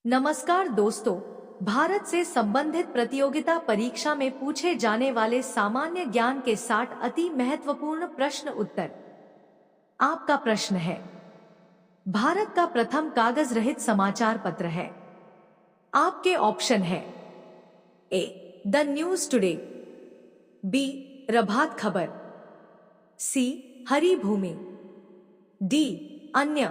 नमस्कार दोस्तों, भारत से संबंधित प्रतियोगिता परीक्षा में पूछे जाने वाले सामान्य ज्ञान के 60 अति महत्वपूर्ण प्रश्न उत्तर। आपका प्रश्न है, भारत का प्रथम कागज रहित समाचार पत्र है। आपके ऑप्शन है ए the news today, B Prabhat Khabar, C Hari Bhumi, D अन्य।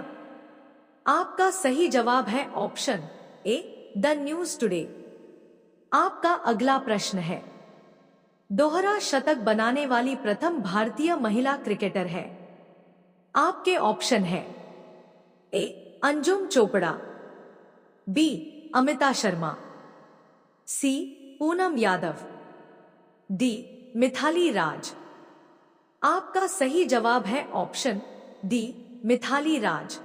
आपका सही जवाब है option A the news today. आपका अगला प्रश्न है, दोहरा शतक बनाने वाली प्रथम भारतीय महिला क्रिकेटर है। आपके ऑप्शन है ए अंजुम चोपड़ा, बी अमिता शर्मा, सी पूनम यादव, डी मिथाली राज। आपका सही जवाब है ऑप्शन डी मिथाली राज।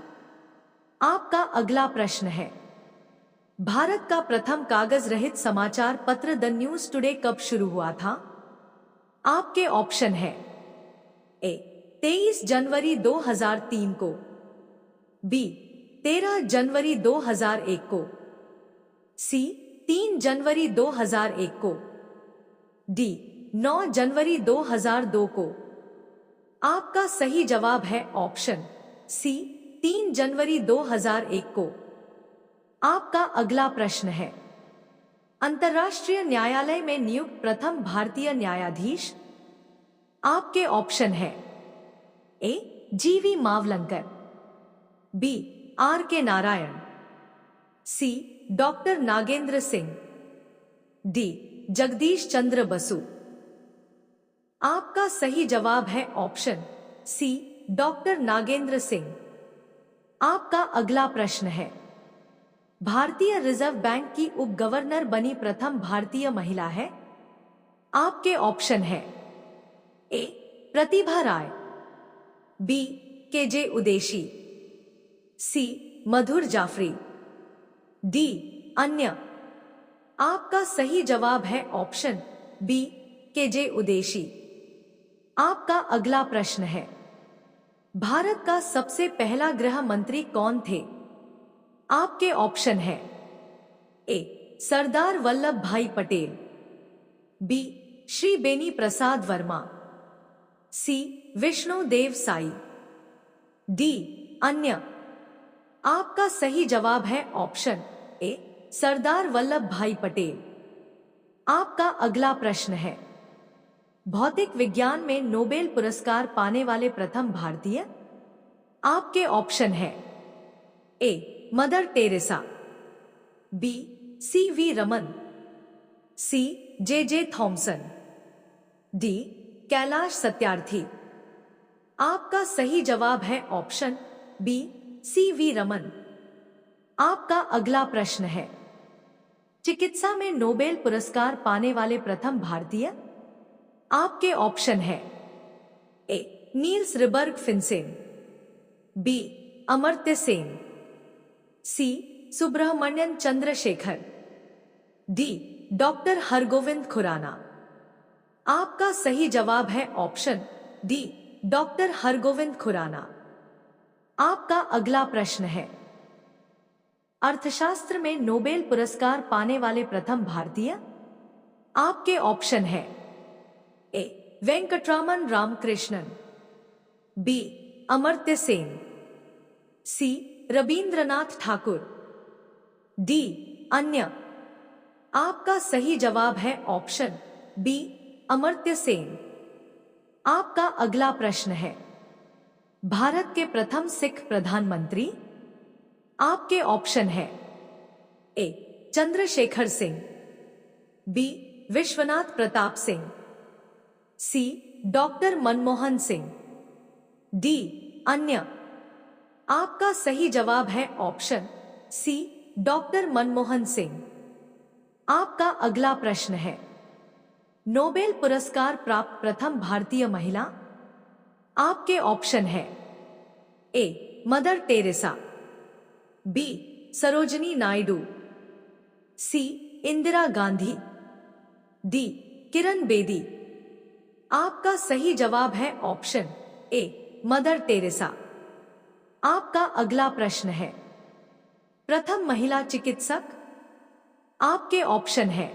आपका अगला प्रश्न है, भारत का प्रथम कागज रहित समाचार पत्र द न्यूज टुडे कब शुरू हुआ था? आपके ऑप्शन है ए 23 जनवरी 2003 को, बी 13 जनवरी 2001 को, सी 3 जनवरी 2001 को, डी 9 जनवरी 2002 को। आपका सही जवाब है ऑप्शन सी 3 जनवरी 2001 को। आपका अगला प्रश्न है, अंतर्राष्ट्रीय न्यायालय में नियुक्त प्रथम भारतीय न्यायाधीश। आपके ऑप्शन है ए जीवी Mavalankar, B R K Narayan, C doctor Nagendra Singh, D Jagdish Chandra Basu. आपका सही जवाब है option C doctor Nagendra Singh. आपका अगला प्रश्न है, भारतीय रिजर्व बैंक की उप गवर्नर बनी प्रथम भारतीय महिला है। आपके ऑप्शन है ए प्रतिभा राय, बी केजे उदेशी, सी मधुर जाफरी, डी अन्य। आपका सही जवाब है ऑप्शन बी केजे उदेशी। आपका अगला प्रश्न है, भारत का सबसे पहला गृह मंत्री कौन थे? आपके ऑप्शन है ए सरदार वल्लभ भाई पटेल, बी श्री बेनी प्रसाद वर्मा, सी विष्णु देव साई, डी अन्य। आपका सही जवाब है ऑप्शन ए सरदार वल्लभ भाई पटेल। आपका अगला प्रश्न है, भौतिक विज्ञान में नोबेल पुरस्कार पाने वाले प्रथम भारतीय। आपके ऑप्शन है A Mother Teresa, B C V Raman, C J J Thomson, D Kailash Satyarthi. आपका सही जवाब है option B C V Raman. आपका अगला प्रश्न है, चिकित्सा में नोबेल पुरस्कार पाने वाले प्रथम भारतीय। आपके ऑप्शन है A Niels Ryberg Finsen, B Amartya Sen, C Subrahmanyan Chandrasekhar, D doctor Hargobind Khorana. आपका सही जवाब है option D doctor Hargobind Khorana. आपका अगला प्रश्न है, अर्थशास्त्र में नोबेल पुरस्कार पाने वाले प्रथम भारतीय। आपके ऑप्शन है ए वेंकटरामन रामकृष्णन, बी अमर्त्य सेन, सी रबींद्रनाथ ठाकुर, डी अन्य। आपका सही जवाब है ऑप्शन बी अमर्त्य सेन। आपका अगला प्रश्न है, भारत के प्रथम सिख प्रधानमंत्री। आपके ऑप्शन है A Chandrashekhar Singh, B Vishwanath Pratap Singh, C doctor Manmohan Singh, D अन्य। आपका सही जवाब है option C doctor Manmohan Singh. आपका अगला प्रश्न है, नोबेल पुरस्कार प्राप्त प्रथम भारतीय महिला। आपके ऑप्शन है A Mother Teresa, B Sarojini Naidu, C Indira Gandhi, D Kiran Bedi. आपका सही जवाब है ऑप्शन ए मदर टेरेसा। आपका अगला प्रश्न है, प्रथम महिला चिकित्सक? आपके ऑप्शन है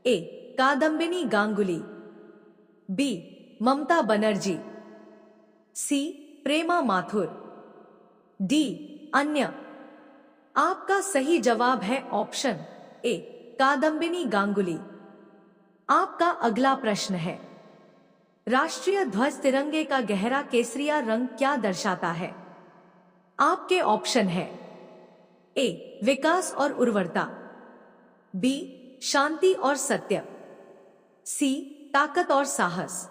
ए कादम्बिनी गांगुली, बी ममता बनर्जी, सी प्रेमा माथुर, डी अन्य। आपका सही जवाब है ऑप्शन ए कादम्बिनी गांगुली। आपका अगला प्रश्न है, राष्ट्रीय ध्वज तिरंगे का गहरा केसरिया रंग क्या दर्शाता है? आपके ऑप्शन है ए विकास और उर्वरता, बी शांति और सत्य, सी ताकत और साहस,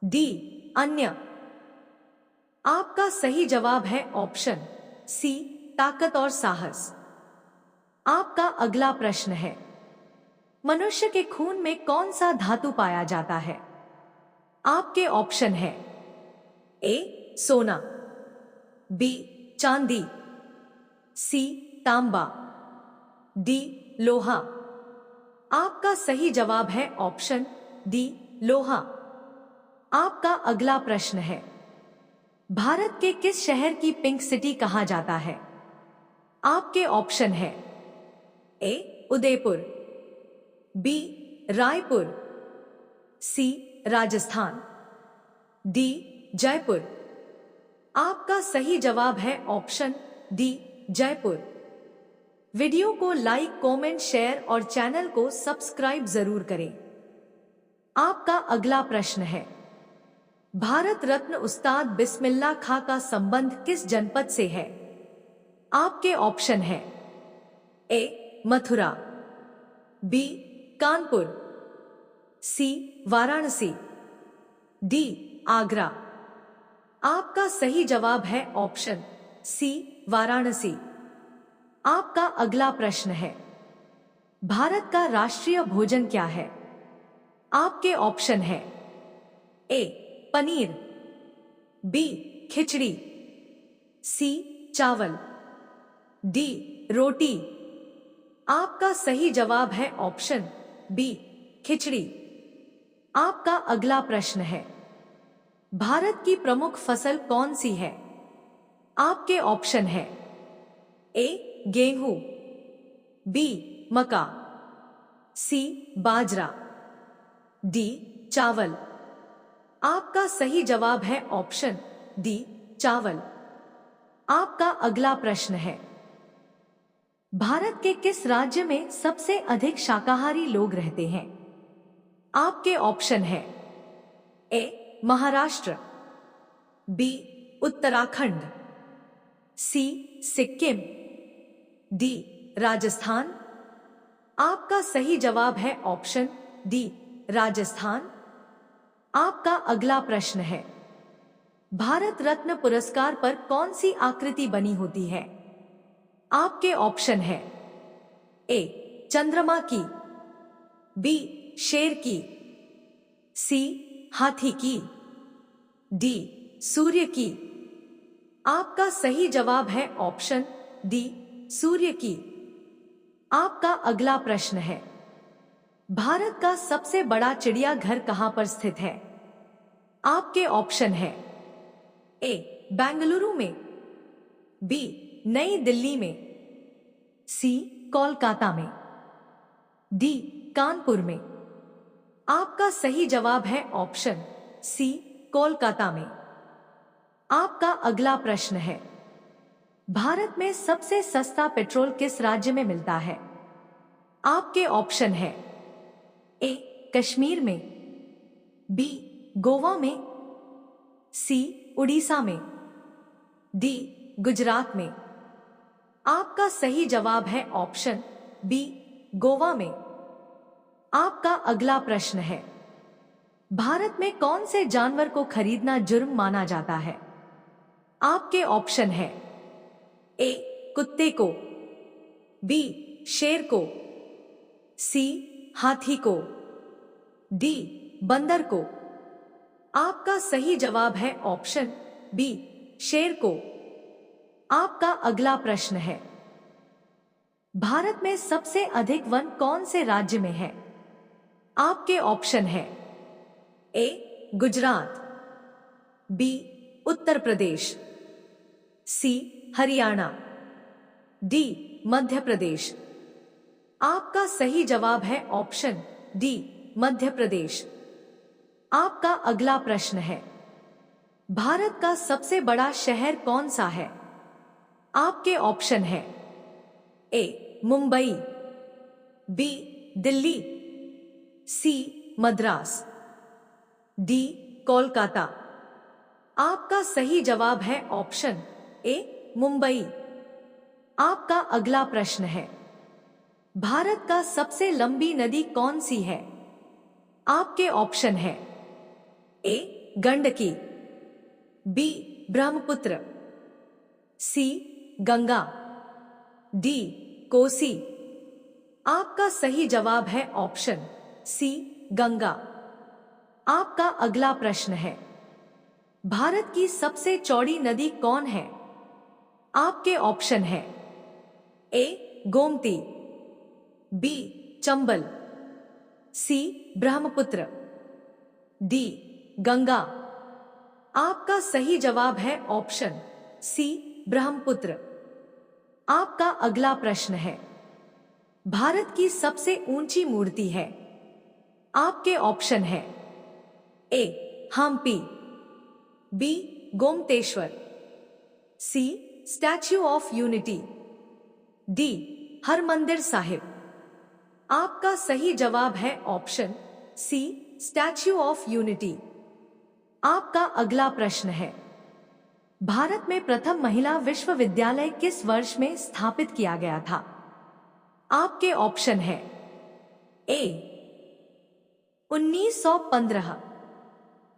डी अन्य। आपका सही जवाब है ऑप्शन सी ताकत और साहस। आपका अगला प्रश्न है, मनुष्य के खून में कौन सा धातु पाया जाता है? आपके ऑप्शन है ए सोना, बी चांदी, सी तांबा, डी लोहा। आपका सही जवाब है ऑप्शन डी लोहा। आपका अगला प्रश्न है, भारत के किस शहर की पिंक सिटी कहा जाता है? आपके ऑप्शन है ए उदयपुर, बी रायपुर, सी राजस्थान, डी जयपुर। आपका सही जवाब है ऑप्शन डी जयपुर। वीडियो को लाइक, कमेंट, शेयर और चैनल को सब्सक्राइब जरूर करें। आपका अगला प्रश्न है, भारत रत्न उस्ताद बिस्मिल्लाह खां का संबंध किस जनपद से है? आपके ऑप्शन है ए मथुरा, बी कानपुर, सी वाराणसी, डी आगरा। आपका सही जवाब है ऑप्शन सी वाराणसी। आपका अगला प्रश्न है, भारत का राष्ट्रीय भोजन क्या है? आपके ऑप्शन है ए पनीर, बी खिचड़ी, सी चावल, डी रोटी। आपका सही जवाब है ऑप्शन बी खिचड़ी। आपका अगला प्रश्न है, भारत की प्रमुख फसल कौन सी है? आपके ऑप्शन है ए गेहूं, बी मक्का, सी बाजरा, डी चावल। आपका सही जवाब है ऑप्शन डी चावल। आपका अगला प्रश्न है, भारत के किस राज्य में सबसे अधिक शाकाहारी लोग रहते हैं? आपके ऑप्शन है ए महाराष्ट्र, बी उत्तराखंड, सी सिक्किम, डी राजस्थान। आपका सही जवाब है ऑप्शन डी राजस्थान। आपका अगला प्रश्न है, भारत रत्न पुरस्कार पर कौन सी आकृति बनी होती है? आपके ऑप्शन है ए चंद्रमा की, बी शेर की, सी हाथी की, डी सूर्य की। आपका सही जवाब है ऑप्शन डी सूर्य की। आपका अगला प्रश्न है, भारत का सबसे बड़ा चिड़ियाघर कहां पर स्थित है? आपके ऑप्शन है ए बेंगलुरु में, बी नई दिल्ली में, सी कोलकाता में, डी कानपुर में। आपका सही जवाब है ऑप्शन सी कोलकाता में। आपका अगला प्रश्न है, भारत में सबसे सस्ता पेट्रोल किस राज्य में मिलता है? आपके ऑप्शन है ए कश्मीर में, बी गोवा में, सी उड़ीसा में, डी गुजरात में। आपका सही जवाब है ऑप्शन बी गोवा में। आपका अगला प्रश्न है, भारत में कौन से जानवर को खरीदना जुर्म माना जाता है? आपके ऑप्शन है ए कुत्ते को, बी शेर को, सी हाथी को, डी बंदर को। आपका सही जवाब है ऑप्शन बी शेर को। आपका अगला प्रश्न है, भारत में सबसे अधिक वन कौन से राज्य में है? आपके ऑप्शन है ए गुजरात, बी उत्तर प्रदेश, सी हरियाणा, डी मध्य प्रदेश। आपका सही जवाब है ऑप्शन डी मध्य प्रदेश। आपका अगला प्रश्न है, भारत का सबसे बड़ा शहर कौन सा है? आपके ऑप्शन है ए मुंबई, बी दिल्ली, सी मद्रास, डी कोलकाता। आपका सही जवाब है ऑप्शन ए मुंबई। आपका अगला प्रश्न है, भारत का सबसे लंबी नदी कौन सी है? आपके ऑप्शन है ए गंडकी, बी ब्रह्मपुत्र, सी गंगा, डी कोसी। आपका सही जवाब है ऑप्शन सी गंगा। आपका अगला प्रश्न है, भारत की सबसे चौड़ी नदी कौन है? आपके ऑप्शन है ए गोमती, बी चंबल, सी ब्रह्मपुत्र, डी गंगा। आपका सही जवाब है ऑप्शन सी ब्रह्मपुत्र। आपका अगला प्रश्न है, भारत की सबसे ऊंची मूर्ति है? आपके ऑप्शन है A Hampi, B Gomateshwara, C statue of unity, D Harmandir Sahib. आपका सही जवाब है option C statue of unity. आपका अगला प्रश्न है, भारत में प्रथम महिला विश्वविद्यालय किस वर्ष में स्थापित किया गया था? आपके ऑप्शन है ए 1915,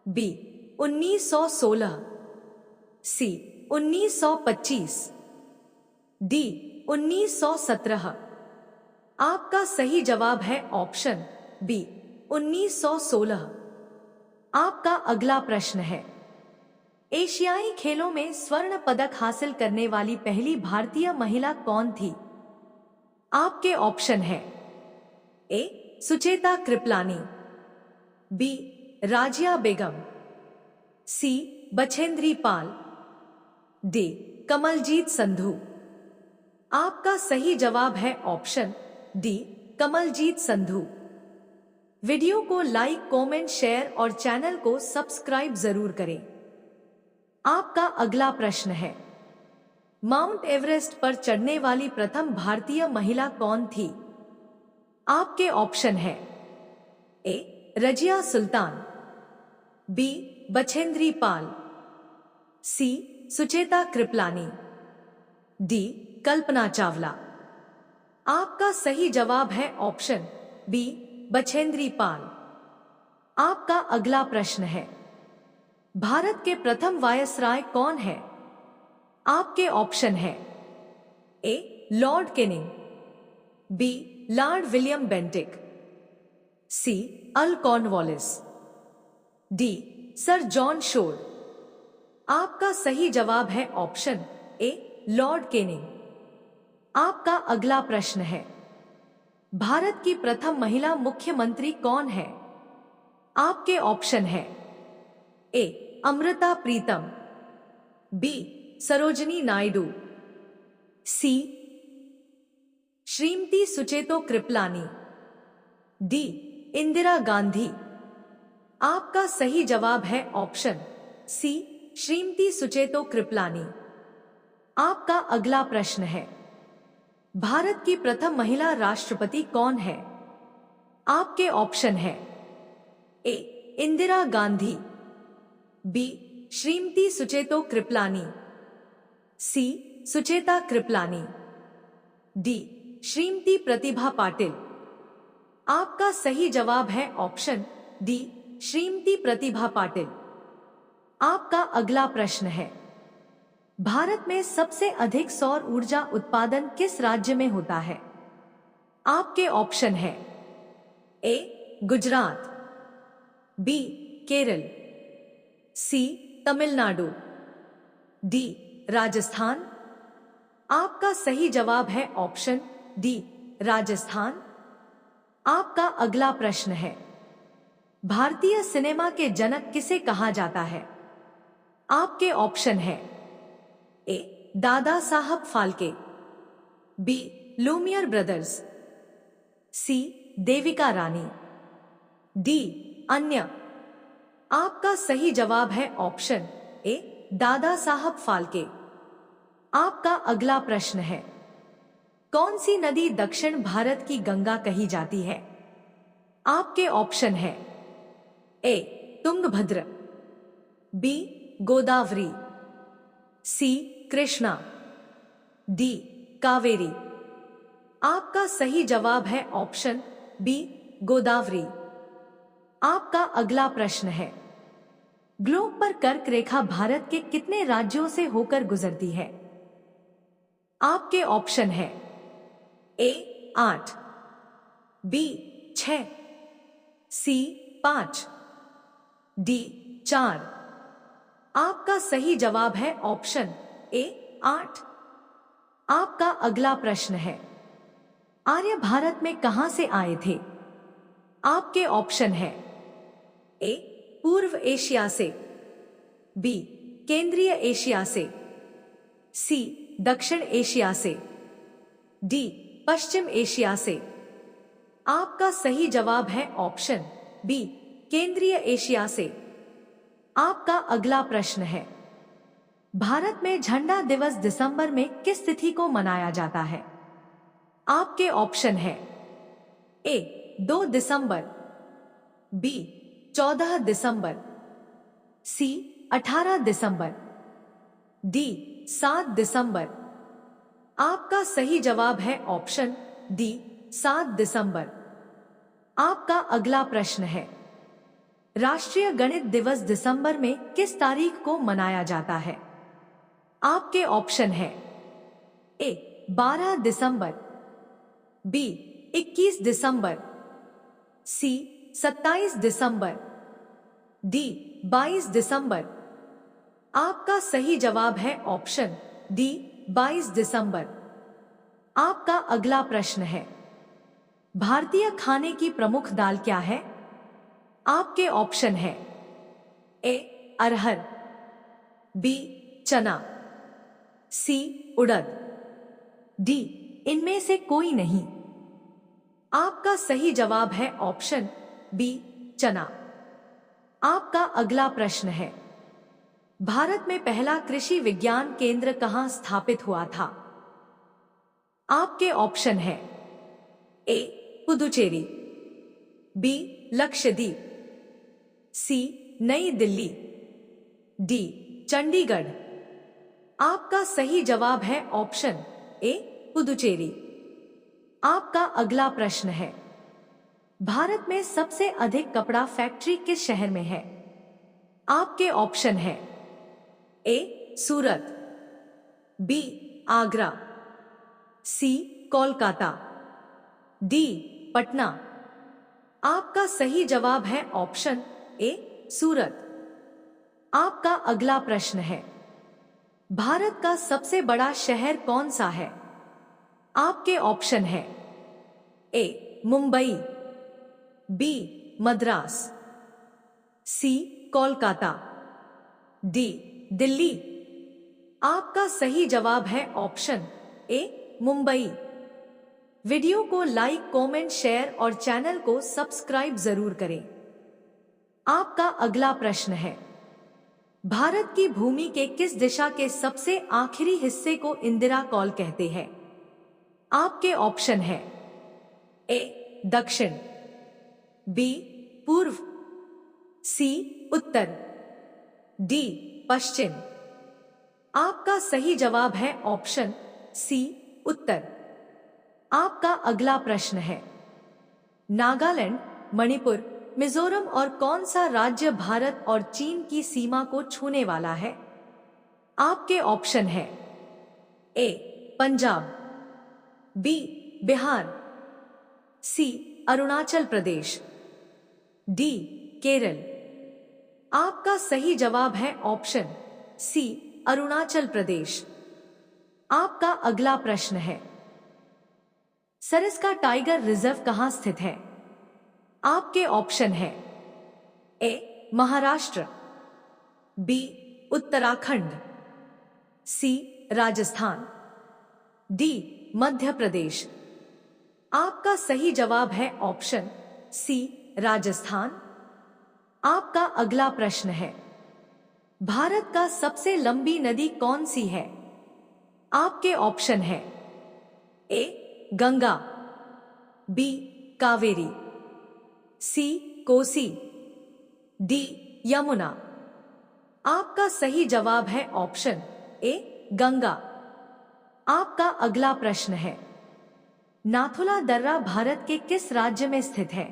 बी 1916, सी 1925, डी 1917। आपका सही जवाब है ऑप्शन बी 1916। आपका अगला प्रश्न है, एशियाई खेलों में स्वर्ण पदक हासिल करने वाली पहली भारतीय महिला कौन थी? आपके ऑप्शन है A Sucheta Kripalani, B Razia Begum, C Bachendri Pal, D Kamaljit Sandhu. आपका सही जवाब है option D Kamaljit Sandhu. Video को लाइक, कमेंट, शेयर और चैनल को सब्सक्राइब जरूर करें। आपका अगला प्रश्न है, माउंट एवरेस्ट पर चढ़ने वाली प्रथम भारतीय महिला कौन थी? आपके ऑप्शन है ए रजिया सुल्तान, बी बछेंद्री पाल, सी सुचेता कृपलानी, डी कल्पना चावला। आपका सही जवाब है ऑप्शन बी बछेंद्री पाल। आपका अगला प्रश्न है, भारत के प्रथम वायसराय कौन है? आपके ऑप्शन है A Lord Canning, B Lord William Bentinck, C earl Cornwallis, D sir John Shore. आपका सही जवाब है ऑप्शन ए लॉर्ड केनिंग। आपका अगला प्रश्न है, भारत की प्रथम महिला मुख्यमंत्री कौन है? आपके ऑप्शन है ए अमृता प्रीतम, बी सरोजनी नायडू, सी श्रीमती सुचेतो कृपलानी, डी इंदिरा गांधी। आपका सही जवाब है ऑप्शन सी श्रीमती सुचेतो कृपलानी। आपका अगला प्रश्न है, भारत की प्रथम महिला राष्ट्रपति कौन है? आपके ऑप्शन है ए इंदिरा गांधी, बी श्रीमती सुचेतो कृपलानी, सी सुचेता कृपलानी, डी श्रीमती प्रतिभा पाटिल। आपका सही जवाब है ऑप्शन डी श्रीमती प्रतिभा पाटिल। आपका अगला प्रश्न है, भारत में सबसे अधिक सौर ऊर्जा उत्पादन किस राज्य में होता है? आपके ऑप्शन है ए गुजरात, बी केरल, सी तमिलनाडु, डी राजस्थान। आपका सही जवाब है ऑप्शन डी राजस्थान। आपका अगला प्रश्न है, भारतीय सिनेमा के जनक किसे कहा जाता है? आपके ऑप्शन है ए Dada Saheb Phalke, B Lumière brothers, सी देविका रानी, डी अन्य। आपका सही जवाब है ऑप्शन ए दादा साहब फाल्के। आपका अगला प्रश्न है, कौन सी नदी दक्षिण भारत की गंगा कही जाती है? आपके ऑप्शन है ए तुंगभद्र, बी गोदावरी, सी कृष्णा, डी कावेरी। आपका सही जवाब है ऑप्शन बी गोदावरी। आपका अगला प्रश्न है, ग्लोब पर कर्क रेखा भारत के कितने राज्यों से होकर गुजरती है? आपके ऑप्शन है ए 8, बी 6, सी 5, डी 4। आपका सही जवाब है ऑप्शन ए 8। आपका अगला प्रश्न है, आर्य भारत में कहां से आए थे? आपके ऑप्शन है ए पूर्व एशिया से, बी केंद्रीय एशिया से, सी दक्षिण एशिया से, डी पश्चिम एशिया से। आपका सही जवाब है ऑप्शन बी केंद्रीय एशिया से। आपका अगला प्रश्न है, भारत में झंडा दिवस दिसंबर में किस तिथि को मनाया जाता है? आपके ऑप्शन है ए 2 दिसंबर, बी 14 दिसंबर, सी 18 दिसंबर, डी 7 दिसंबर। आपका सही जवाब है ऑप्शन डी 7 दिसंबर। आपका अगला प्रश्न है, राष्ट्रीय गणित दिवस दिसंबर में किस तारीख को मनाया जाता है? आपके ऑप्शन है ए 12 दिसंबर, बी 21 दिसंबर, सी 27 दिसंबर, डी 22 दिसंबर। आपका सही जवाब है ऑप्शन डी 22 दिसंबर। आपका अगला प्रश्न है, भारतीय खाने की प्रमुख दाल क्या है? आपके ऑप्शन है ए अरहर, बी चना, सी उड़द, डी इनमें से कोई नहीं। आपका सही जवाब है ऑप्शन बी चना। आपका अगला प्रश्न है, भारत में पहला कृषि विज्ञान केंद्र कहां स्थापित हुआ था? आपके ऑप्शन है ए पुदुचेरी, बी लक्षद्वीप, सी नई दिल्ली, डी चंडीगढ़। आपका सही जवाब है ऑप्शन ए पुदुचेरी। आपका अगला प्रश्न है, भारत में सबसे अधिक कपड़ा फैक्ट्री किस शहर में है? आपके ऑप्शन है ए सूरत, बी आगरा, सी कोलकाता, डी पटना। आपका सही जवाब है ऑप्शन ए सूरत। आपका अगला प्रश्न है, भारत का सबसे बड़ा शहर कौन सा है? आपके ऑप्शन है ए मुंबई, बी मद्रास, सी कोलकाता, डी दिल्ली। आपका सही जवाब है ऑप्शन ए मुंबई। वीडियो को लाइक, कमेंट, शेयर और चैनल को सब्सक्राइब जरूर करें। आपका अगला प्रश्न है, भारत की भूमि के किस दिशा के सबसे आखिरी हिस्से को इंदिरा कॉल कहते हैं? आपके ऑप्शन है ए दक्षिण, बी पूर्व, सी उत्तर, डी पश्चिम। आपका सही जवाब है ऑप्शन सी उत्तर। आपका अगला प्रश्न है, नागालैंड, मणिपुर, मिजोरम और कौन सा राज्य भारत और चीन की सीमा को छूने वाला है? आपके ऑप्शन है ए पंजाब, बी बिहार, सी अरुणाचल प्रदेश, डी केरल। आपका सही जवाब है ऑप्शन सी अरुणाचल प्रदेश। आपका अगला प्रश्न है, सरिस्का टाइगर रिजर्व कहां स्थित है? आपके ऑप्शन है ए महाराष्ट्र, बी उत्तराखंड, सी राजस्थान, डी मध्य प्रदेश। आपका सही जवाब है ऑप्शन सी राजस्थान। आपका अगला प्रश्न है, भारत का सबसे लंबी नदी कौन सी है? आपके ऑप्शन है ए गंगा, बी कावेरी, सी कोसी, डी यमुना। आपका सही जवाब है ऑप्शन ए गंगा। आपका अगला प्रश्न है, नाथुला दर्रा भारत के किस राज्य में स्थित है?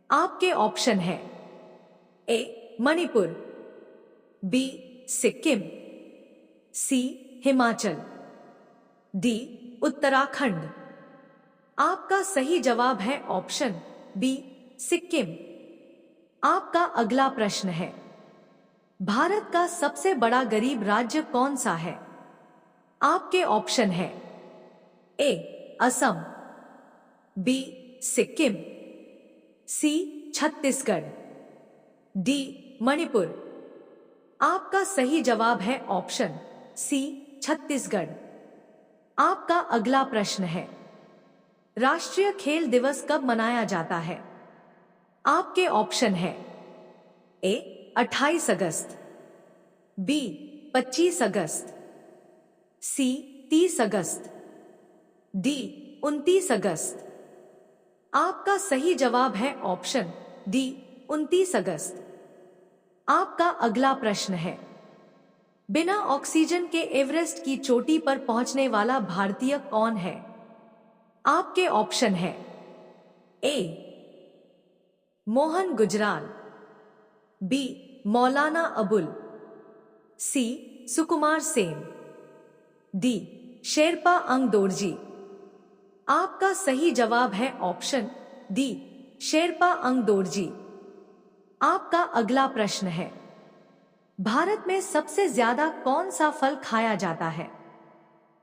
आपके ऑप्शन है ए मणिपुर, बी सिक्किम, सी हिमाचल, डी उत्तराखंड। आपका सही जवाब है ऑप्शन बी सिक्किम। आपका अगला प्रश्न है, भारत का सबसे बड़ा गरीब राज्य कौन सा है? आपके ऑप्शन है ए असम, बी सिक्किम, सी छत्तीसगढ़, डी मणिपुर। आपका सही जवाब है ऑप्शन सी छत्तीसगढ़। आपका अगला प्रश्न है, राष्ट्रीय खेल दिवस कब मनाया जाता है? आपके ऑप्शन है ए 28 अगस्त, बी 25 अगस्त, सी 30 अगस्त, डी 29 अगस्त। आपका सही जवाब है ऑप्शन डी 29 अगस्त। आपका अगला प्रश्न है, बिना ऑक्सीजन के एवरेस्ट की चोटी पर पहुंचने वाला भारतीय कौन है? आपके ऑप्शन है ए मोहन गुजराल, बी मौलाना अबुल, सी सुकुमार सेन, डी शेरपा अंगदोरजी। आपका सही जवाब है ऑप्शन डी शेरपा अंगदोरजी। आपका अगला प्रश्न है, भारत में सबसे ज्यादा कौन सा फल खाया जाता है?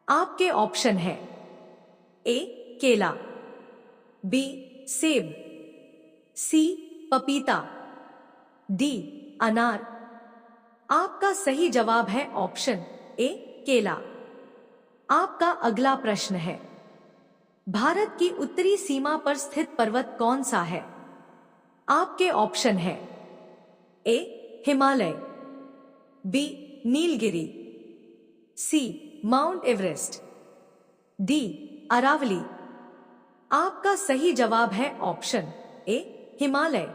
आपके ऑप्शन है ए केला, बी सेब, सी पपीता, डी अनार। आपका सही जवाब है ऑप्शन ए केला। आपका अगला प्रश्न है, भारत की उत्तरी सीमा पर स्थित पर्वत कौन सा है? आपके ऑप्शन है ए हिमालय, बी नीलगिरी, सी माउंट एवरेस्ट, डी अरावली। आपका सही जवाब है ऑप्शन ए हिमालय।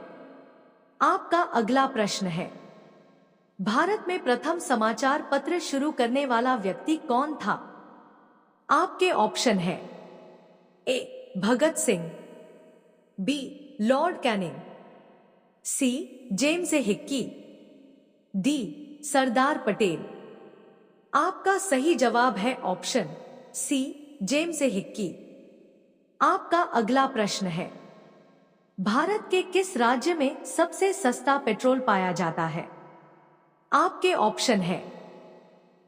आपका अगला प्रश्न है, भारत में प्रथम समाचार पत्र शुरू करने वाला व्यक्ति कौन था? आपके ऑप्शन है A Bhagat Singh, B Lord Canning, C James Hicky, D Sardar Patel. आपका सही जवाब है ऑप्शन सी जेम्स हिक्की। आपका अगला प्रश्न है, भारत के किस राज्य में सबसे सस्ता पेट्रोल पाया जाता है? आपके ऑप्शन है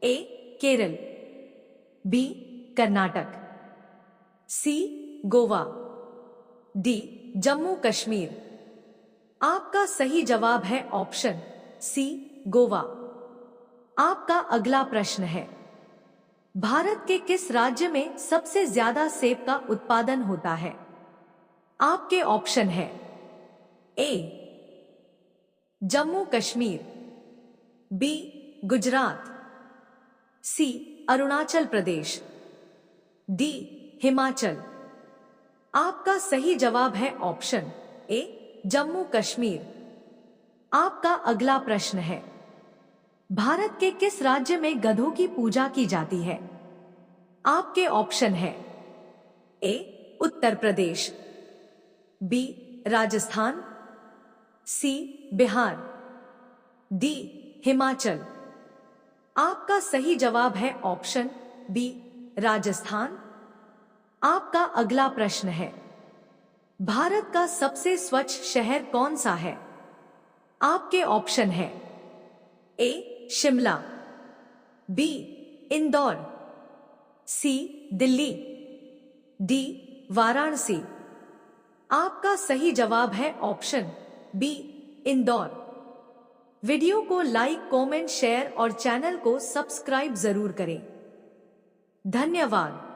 ए केरल, बी कर्नाटक, सी गोवा, डी जम्मू कश्मीर। आपका सही जवाब है ऑप्शन सी गोवा। आपका अगला प्रश्न है, भारत के किस राज्य में सबसे ज्यादा सेब का उत्पादन होता है? आपके ऑप्शन है ए जम्मू कश्मीर, बी गुजरात, सी अरुणाचल प्रदेश, डी हिमाचल। आपका सही जवाब है ऑप्शन ए जम्मू कश्मीर। आपका अगला प्रश्न है, भारत के किस राज्य में गधों की पूजा की जाती है? आपके ऑप्शन है ए उत्तर प्रदेश, बी राजस्थान, सी बिहार, डी हिमाचल। आपका सही जवाब है ऑप्शन बी राजस्थान। आपका अगला प्रश्न है, भारत का सबसे स्वच्छ शहर कौन सा है? आपके ऑप्शन है ए शिमला, बी इंदौर, सी दिल्ली, डी वाराणसी। आपका सही जवाब है ऑप्शन बी इंदौर। वीडियो को लाइक, कमेंट, शेयर और चैनल को सब्सक्राइब जरूर करें। धन्यवाद।